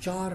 4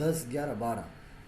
10 11 12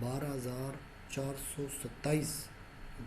12,427